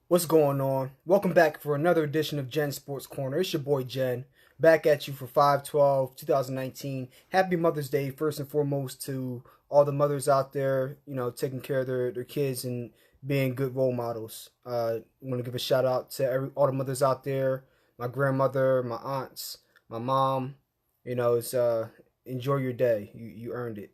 What's going on? Welcome back for another edition of Gen Sports Corner. It's your boy Jen, back at you for 5/12/2019. Happy Mother's Day, first and foremost, to all the mothers out there, taking care of their kids and being good role models. I want to give a shout out to all the mothers out there, my grandmother, my aunts, my mom. It's enjoy your day. You earned it.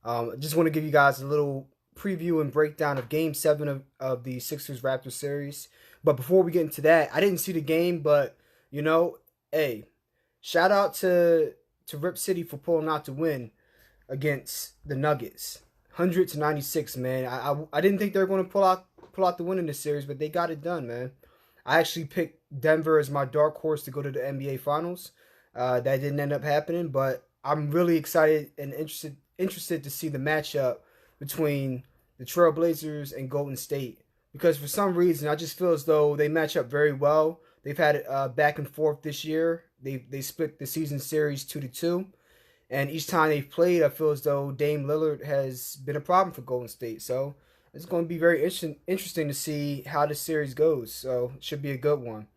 I just want to give you guys a little preview and breakdown of Game 7 of the Sixers Raptors series. But before we get into that, I didn't see the game, but, you know, hey, shout out to Rip City for pulling out to win against the Nuggets. 100-96, man. I didn't think they were going to pull out the win in this series, but they got it done, man. I actually picked Denver as my dark horse to go to the NBA Finals. That didn't end up happening, but I'm really excited and interested to see the matchup between the Trailblazers and Golden State, because for some reason I just feel as though they match up very well. They've had it back and forth this year. They split the season series 2-2, and each time they've played, I feel as though Dame Lillard has been a problem for Golden State. So it's going to be very interesting to see how the series goes. So it should be a good one.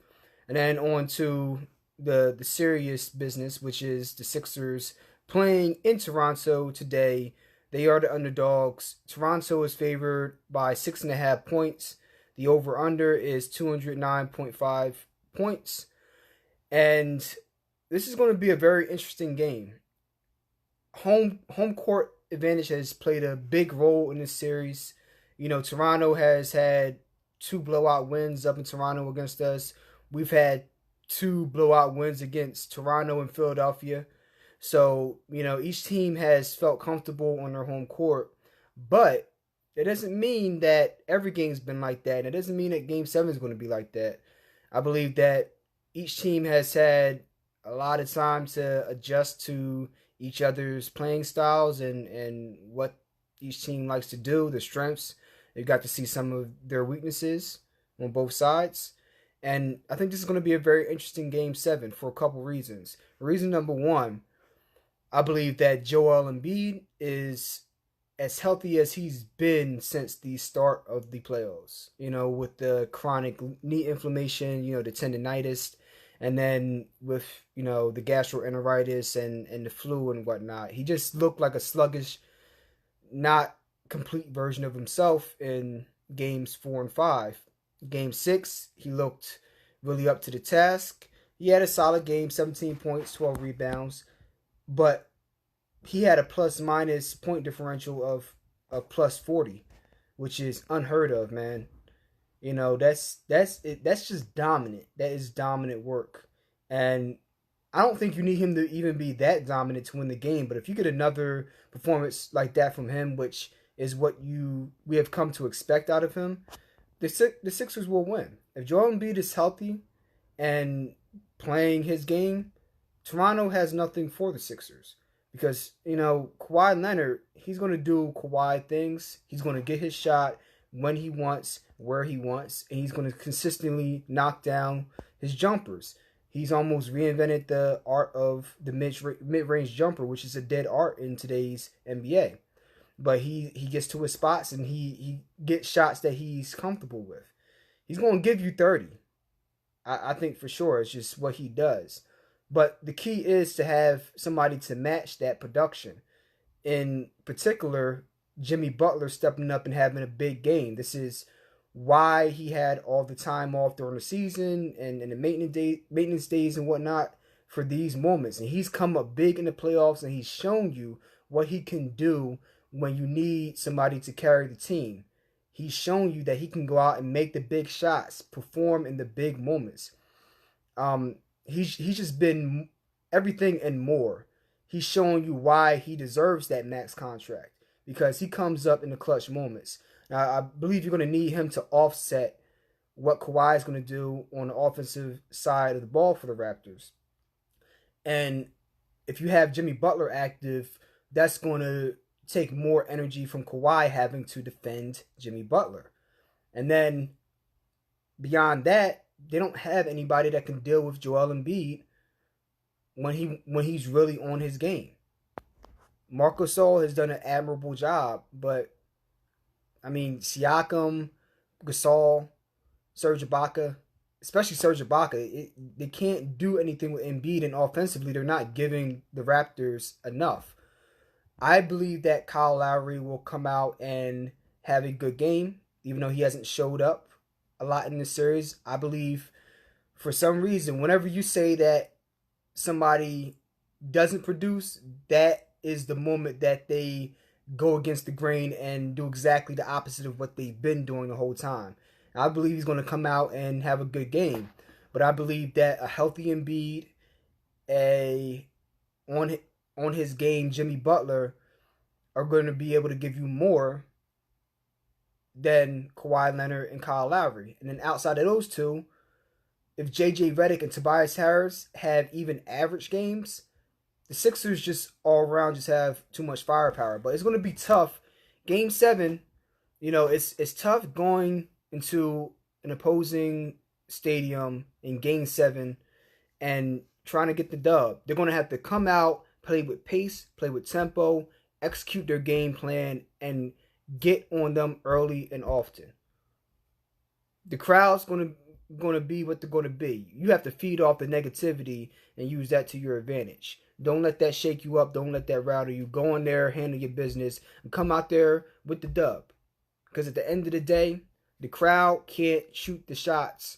And then on to the serious business, which is the Sixers playing in Toronto today. They are the underdogs. Toronto is favored by 6.5 points. The over/under is 209.5 points. And this is going to be a very interesting game. Home court advantage has played a big role in this series. Toronto has had two blowout wins up in Toronto against us. We've had two blowout wins against Toronto and Philadelphia. So, each team has felt comfortable on their home court, but it doesn't mean that every game's been like that. It doesn't mean that Game 7 is going to be like that. I believe that each team has had a lot of time to adjust to each other's playing styles and what each team likes to do, their strengths. They've got to see some of their weaknesses on both sides. And I think this is going to be a very interesting Game 7 for a couple reasons. Reason number one, I believe that Joel Embiid is as healthy as he's been since the start of the playoffs. With the chronic knee inflammation, the tendonitis, and then with, the gastroenteritis and the flu and whatnot. He just looked like a sluggish, not complete version of himself in games 4 and 5. Game 6, he looked really up to the task. He had a solid game, 17 points, 12 rebounds, but he had a plus minus point differential of plus 40, which is unheard of, man. That's just dominant. That is dominant work. And I don't think you need him to even be that dominant to win the game, but if you get another performance like that from him, which is what we have come to expect out of him, the Sixers will win. If Joel Embiid is healthy and playing his game, Toronto has nothing for the Sixers. Because, Kawhi Leonard, he's going to do Kawhi things. He's going to get his shot when he wants, where he wants, and he's going to consistently knock down his jumpers. He's almost reinvented the art of the mid-range jumper, which is a dead art in today's NBA. But he gets to his spots and he gets shots that he's comfortable with. He's going to give you 30. I think for sure. It's just what he does. But the key is to have somebody to match that production. In particular, Jimmy Butler stepping up and having a big game. This is why he had all the time off during the season and the maintenance days and whatnot for these moments. And he's come up big in the playoffs, and he's shown you what he can do when you need somebody to carry the team. He's shown you that he can go out and make the big shots, perform in the big moments. He's just been everything and more. He's showing you why he deserves that max contract, because he comes up in the clutch moments. Now, I believe you're going to need him to offset what Kawhi is going to do on the offensive side of the ball for the Raptors. And if you have Jimmy Butler active, that's going to take more energy from Kawhi having to defend Jimmy Butler. And then beyond that, they don't have anybody that can deal with Joel Embiid when he's really on his game. Marc Gasol has done an admirable job, but I mean, Siakam, Gasol, Serge Ibaka, especially Serge Ibaka, they can't do anything with Embiid, and offensively, they're not giving the Raptors enough. I believe that Kyle Lowry will come out and have a good game, even though he hasn't showed up a lot in this series. I believe for some reason, whenever you say that somebody doesn't produce, that is the moment that they go against the grain and do exactly the opposite of what they've been doing the whole time. And I believe he's going to come out and have a good game, but I believe that a healthy Embiid, a on on his game Jimmy Butler are going to be able to give you more than Kawhi Leonard and Kyle Lowry. And then outside of those two, if JJ Redick and Tobias Harris have even average games, the Sixers just all around just have too much firepower. But it's going to be tough. Game 7, it's tough going into an opposing stadium in Game 7 and trying to get the dub. They're going to have to come out, play with pace, play with tempo, execute their game plan, and get on them early and often. The crowd's going to be what they're going to be. You have to feed off the negativity and use that to your advantage. Don't let that shake you up. Don't let that rattle you. Go in there, handle your business, and come out there with the dub. Because at the end of the day, the crowd can't shoot the shots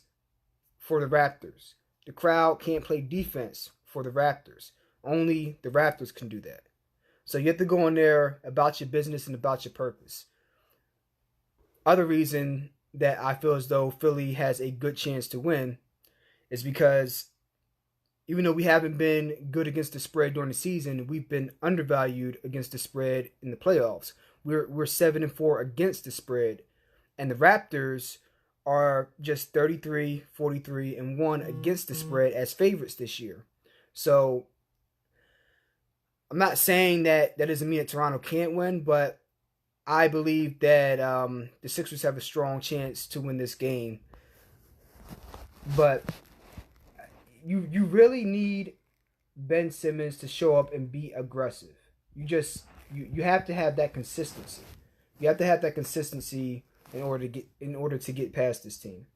for the Raptors. The crowd can't play defense for the Raptors. Only the Raptors can do that. So you have to go in there about your business and about your purpose. Other reason that I feel as though Philly has a good chance to win is because even though we haven't been good against the spread during the season, we've been undervalued against the spread in the playoffs. We're 7-4 against the spread, and the Raptors are just 33, 43, and 1 against the spread as favorites this year. So I'm not saying that doesn't mean that Toronto can't win, but I believe that the Sixers have a strong chance to win this game. But you really need Ben Simmons to show up and be aggressive. You have to have that consistency. You have to have that consistency in order to get past this team.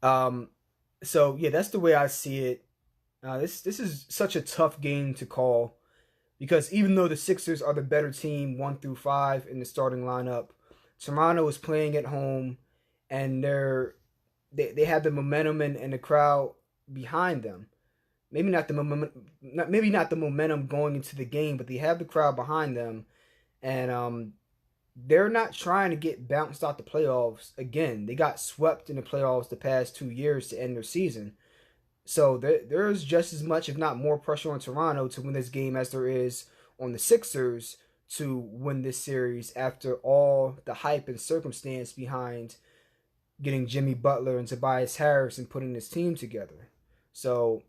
So yeah, that's the way I see it. This is such a tough game to call because even though the Sixers are the better team 1 through 5 in the starting lineup, Toronto is playing at home and they have the momentum and the crowd behind them. Maybe not the momentum going into the game, but they have the crowd behind them, and they're not trying to get bounced out the playoffs again. They got swept in the playoffs the past 2 years to end their season. So there's just as much, if not more, pressure on Toronto to win this game as there is on the Sixers to win this series after all the hype and circumstance behind getting Jimmy Butler and Tobias Harris and putting this team together. So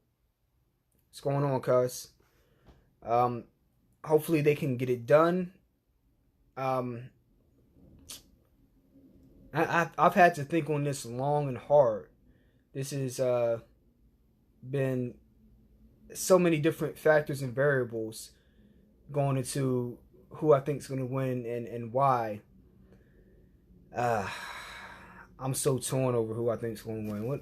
what's going on, cuz? Hopefully they can get it done. I've had to think on this long and hard. This has been so many different factors and variables going into who I think is going to win and why. I'm so torn over who I think is going to win.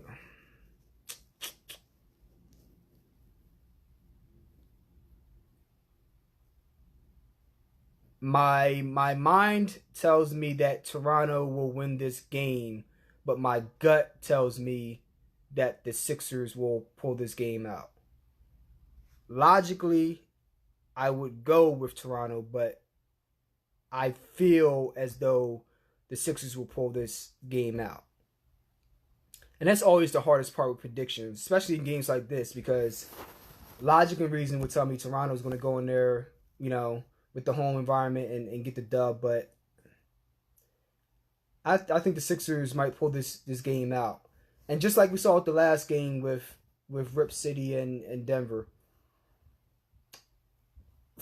My mind tells me that Toronto will win this game, but my gut tells me that the Sixers will pull this game out. Logically, I would go with Toronto, but I feel as though the Sixers will pull this game out. And that's always the hardest part with predictions, especially in games like this, because logic and reason would tell me Toronto's going to go in there, with the home environment and get the dub. But I think the Sixers might pull this game out. And just like we saw with the last game with Rip City and Denver.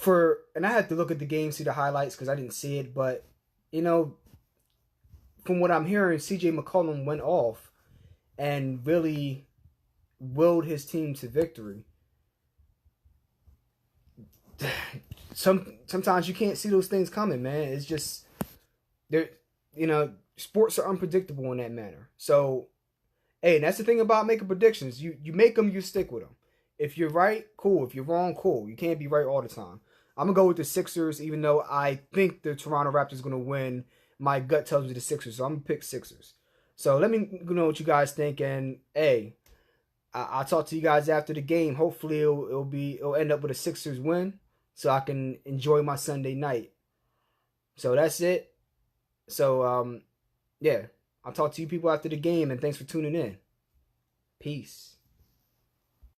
And I had to look at the game, see the highlights because I didn't see it. But, from what I'm hearing, CJ McCollum went off and really willed his team to victory. Sometimes you can't see those things coming, man. It's just sports are unpredictable in that manner. So, hey, and that's the thing about making predictions. You make them, you stick with them. If you're right, cool. If you're wrong, cool. You can't be right all the time. I'm gonna go with the Sixers, even though I think the Toronto Raptors are gonna win. My gut tells me the Sixers, so I'm gonna pick Sixers. So let me know what you guys think, and hey, I'll talk to you guys after the game. Hopefully, it'll end up with a Sixers win, so I can enjoy my Sunday night. So that's it. So yeah, I'll talk to you people after the game, and thanks for tuning in. Peace.